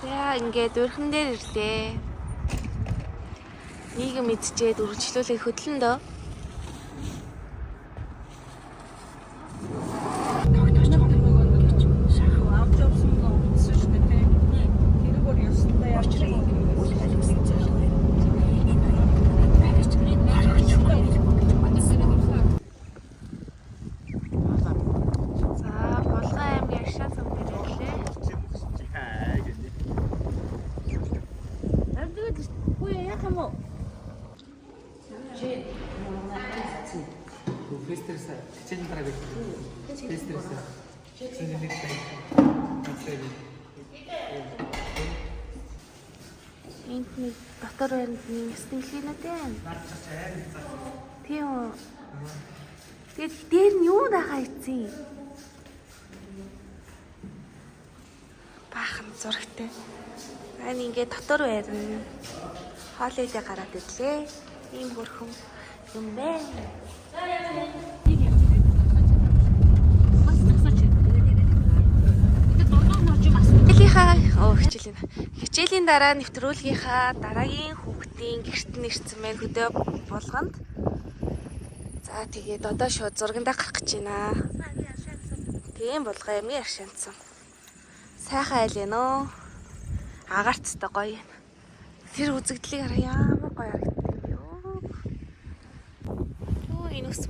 За ингээд өрхөн дээр ирлээ. Нийгэм мэдчихэд үргэлжлүүлэх хөдлөн дөө. Энд нэг дотор баринд нэг стенглинүүд байна. Тийм үү. Тэгээд дээр нь юу дагаа ицэн? Баахан зурагтай. Аа ингээд дотор барина. Хоолойдээ гараад ирлээ. Ийм хөрхөн юм байна. Хичээлийн дараа нэвтрүүлгийнхаа дараагийн хүүхдийн гэрт нэрсэн мэн хөдөө болгонд. За тэгээд одоо шууд зургандаа гарах гэж байна. Тийм болгоо юм яршаанцсан. Сайхан айл нөө. Агаарцтай гоё юм. Тэр үзэгдлийг хараа ямар гоё харагддаг юм. Оо энэ ус.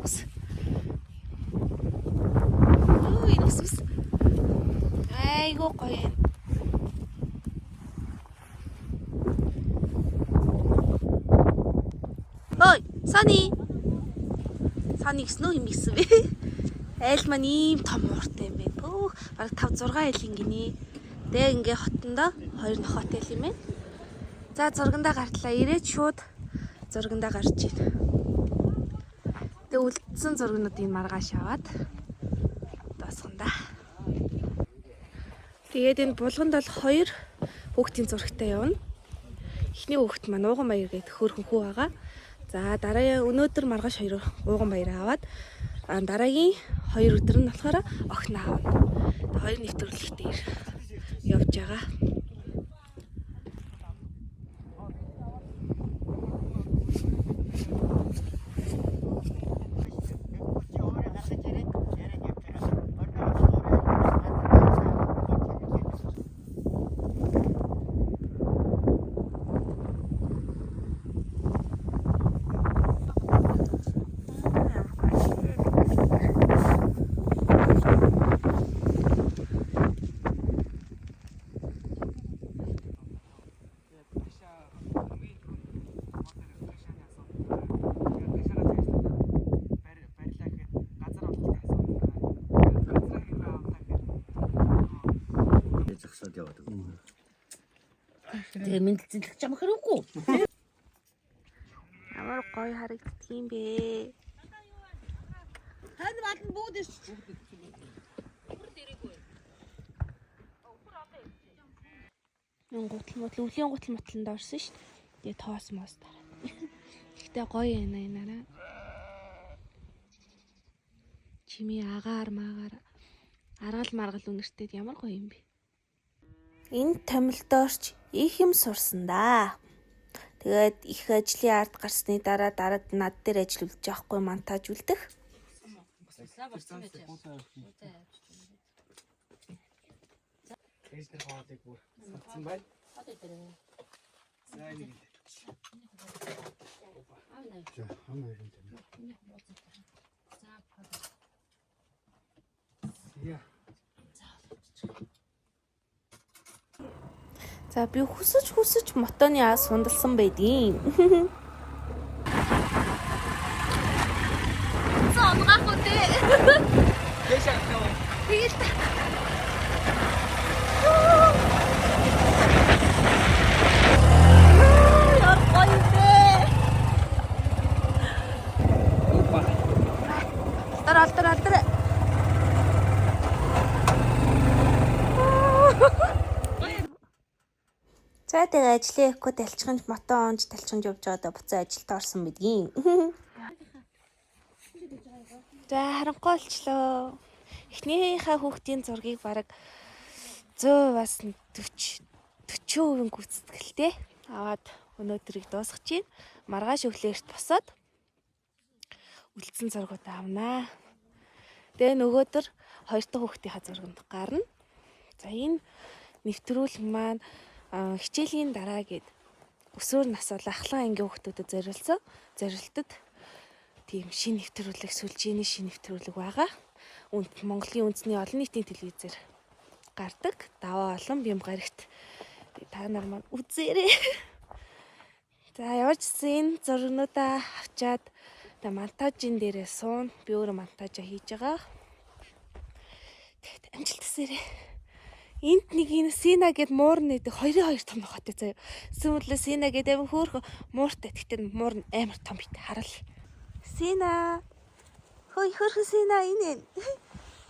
Оо энэ ус. Айгуу гоё юм. Ой, Сани гэсэн үү юм гэсэн бэ? Айл маань ийм том ууртай юм байна. Өөх, баг 5 6 айл ингэнэ. Тэгээ ингээ хотондоо 2 нохотой айл юм байна. За зургандаа гартлаа. Ирээд шууд зургандаа гарч ийн. Тэгээ үлдсэн зургнуудыг маргааш аваад дуусгандаа. Тэгээд энэ булганд бол 2 хүүхдийн зурагтай явна. Эхний хүүхэд маань ууган баяр гэдэг хөөрхөн хүү байгаа. За дараагийн өнөөдөр маргааш 2 ууган баяр аваад дараагийн 2 өдөр нь болохоор охин аавна. 2 нэвтрүүлэгтээр явж байгаа. Тэгээ мэдлэлцэх юм хэрэггүй. Ямар гоё харагддаг юм бэ? Танд бадан бүгд ш. Өвлийн гутал мотлонд орсон шүү дээ. Тэгээ тоос моос дараа. Гэхдээ гоё байна энараа. Чими агаар магаар аргал маргал үнэртэй ямар гоё юм бэ? Энэ томилдоорч их юм сурсан да. Тэгээд их ажлын ард гарсны дараа дараад над дээр ажил үлдэж явахгүй монтаж үлдэх. Эстер хоолыг бүр салсан байна. За энийг хэлээ. За хамаа юм тийм. За. За би хүсэж мотоны аас сундалсан байдیں۔ Зонгах үтэй. Яшаа. Тэгэл та. Алдар. За тэгээ ажлын эко талчханд мото онж талчханд явж байгаадаа буцаа ажилд орсон гэдгийг. За харанхуй болчлоо. Эхнийхээ хүүхдийн зургийг бараг 100-аас 40 40% гүйцэтгэлтэй аваад өнөөдрийг дуусгах чинь маргааш өглөөрт босоод үлдсэн зургууд авнаа. Тэгээ нөгөөдөр 2 дахь хүүхдийнхаа зурганд гарна. За энэ нэвтрүүлэг маань хичээлийн дараа гээд өсвөр насуул ахлах ангийн хүүхдүүдэд зориултад тийм шинэ нэвтрүүлэг, сүлжээний шинэ нэвтрүүлэг байгаа. Монголын үндэсний олон нийтийн телевизээр гардаг. Даваа олон бям гарагт та нар маань үзээрэй. За явж энэ зургуудаа авчаад монтажин дээрээ суун. Би өөрөө монтажа хийж байгаа. Тэгээд амжилт хүсээрэй. Энд нэг энэ Сина гэд муурны 2-2 том нохотой заяа. Сүүлээ Сина гэд амин хөөх мууртай. Тэгтээ муур нь амар том бит харал. Сина. Хөөе хөрхөн Сина энэ.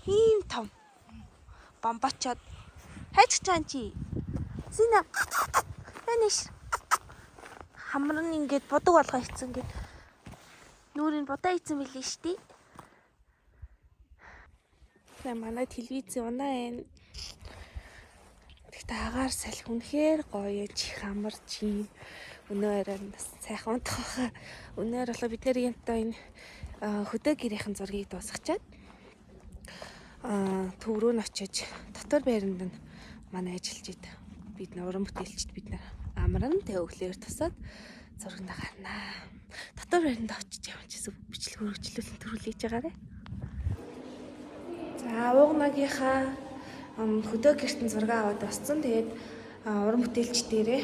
Ийм том. Бамбачаад хайч чаан чи. Сина. Таниш. Хамрын ингээд бодог болгоо хийцэн гээд нүрийн бодоо хийцэн билээ штий. Манай телевиз унаа энэ. Тэгтээ агаар салхи үнэхээр гоё чих амар чи. Өнөө арай бас сайхан унтах. Өнөөр болоо бид нэр янтаа энэ хөдөө гэрийнхэн зургийг дуусгачаад төв рүү н очиж дотор байранд нь манай ажиллаж идэв. Бид нэр уран бүтээлчд бид нэр амран тэг өглөөр тусаад зурганд гарнаа. Дотор байранд очиж явж гэсэн бичлэг хөрвчлүүлэн төрүүлж байгаарэ. За уугнагийнхаа хөдөө гэртэн зураг аваад босцсон. Тэгээд уран бүтээлч дээрээ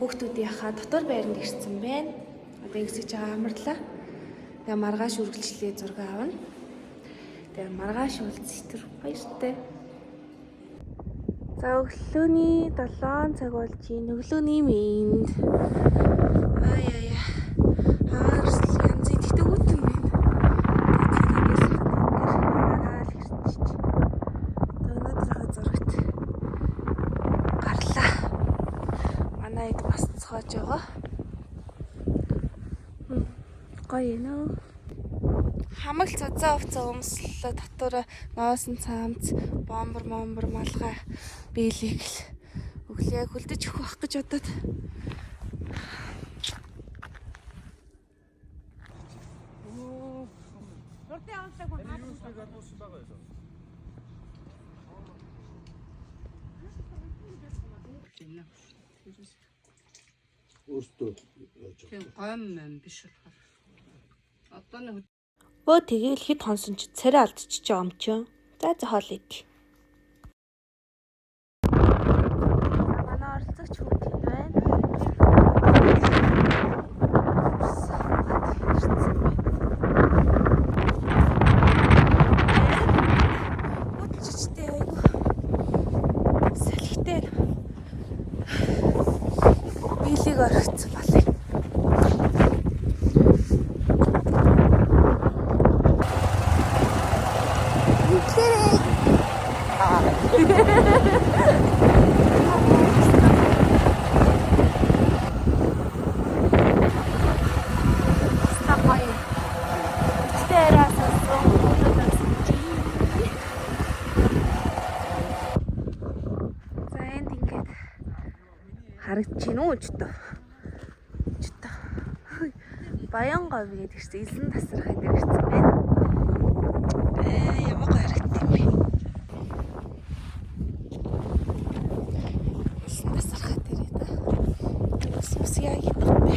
хүүхдүүдийнхаа дотор байранд ирсэн байна. Одоо ингэсэж байгаа амарлаа. Тэгээ маргааш үргэлжлээ зураг аавна. Тэгээ маргааш уулзъя баяртай. За өглөөний 7 цаг болж байна. Өглөөний мэнд. Хаарс янз идэгтэй үтэн байна. Өнөөдрийнхөө зурагт гарлаа. Манай эд бас цоож байгаа. Гоё нөө. Хамаг цацаа овцоо өмслөө дотор ноосон цаамц бомбор малгай биелийг л өглөө хөлдөж өгөх байх гэж бодоод Өөртөө тийм гомм биш болохоор. Одоо нэг өө тэгээл хэд хонсон ч царай алдчихж байгаа юм чи. За хоол идэх. Манай оролцогч хүүхэд байна. Үтчтэй айгу. Салхитэй. Биелийг орхицсан балай. Харагдаж байна уу ч тоо. Баянгов гээд ирсэн. Элсэн тасархай дээр ирсэн байна. Ямар гоё харагдсан бэ? Элсэн тасархай дээр ээ да. Ус яг идэх бэ.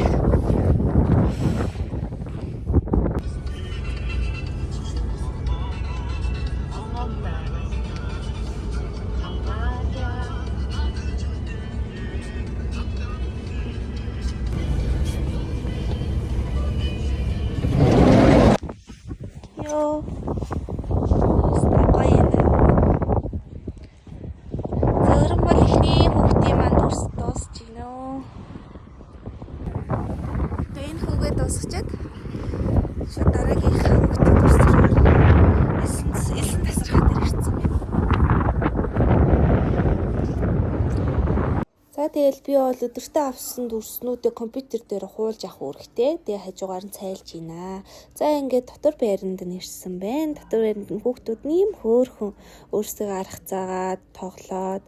Дуусчаад шууд дараагийн хүүхдэд тусраад элсэн тасархай дээр ирсэн байна. За тэгэл би бол өдөртөө авсан дүрснүүдээ компьютер дээр хуулж авах үүрэгтэй. Тэгээ хажуугаар нь цайлж гинэ. За ингээд дотор байранд нь ирсэн байна. Дотор байранд нь хүүхдүүд нэм хөөрхөн өөрсдөө арга заагаад тоглоод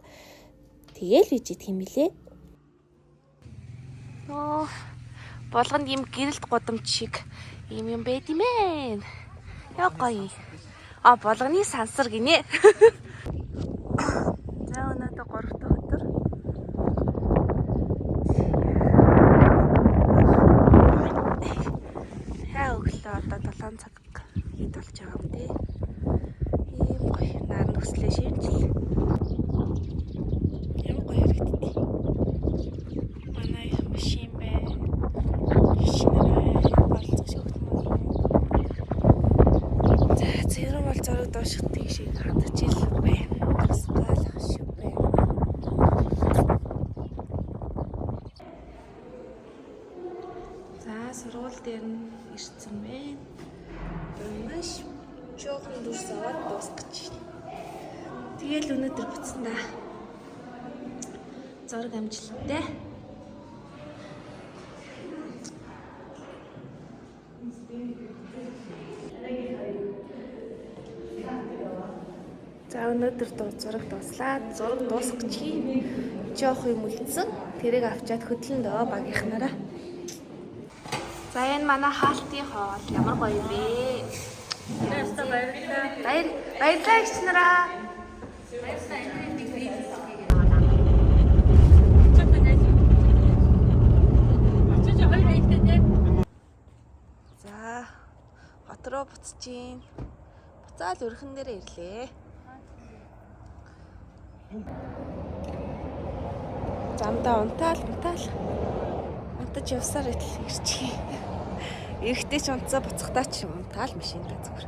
Тэгээл бийж идэх юм билээ. Нөө болгонд юм гэрэлт гудамж шиг юм байд юм ээ. Яа гоё. Болгоны сансар гинэ. За өнөөдөр 3 дахь өдөр. Өглөө одоо 7 цаг хэд болж байгаа юм те. Ийм гоё нар нүслээ шивжил. Ямар гоё харагдтыг. Манай машин байна. Болцох шогт мөн. За зэрэг бол зураг дуушигтыг шиг хадаж ил байна. Скалах шиг байна. За сургууль дээр нь ирсэн байна. Маш жоохон дүрс аваад дуусгаж байна. Тэгэл өнөөдөр буцсан да. Зураг амжилттай. За өнөөдөр зураг дуслаад зураг дуусгаж хий. Жоох юм үлдсэн. Тэрийг авчаад хөдлөндөө багийнхнараа. За энэ манай хаалтын хоол ямар гоё юм бэ? Баярлалаа гिच нараа. За хот руу буцаж гин. Буцаал өрхөн дээрээ ирлээ. Замдаа унтаал. Унтаж явсаар итэл ирчихье. Эрэхтэй ч унтсаа буцахтаа ч унтаал машиндаа зүгээр.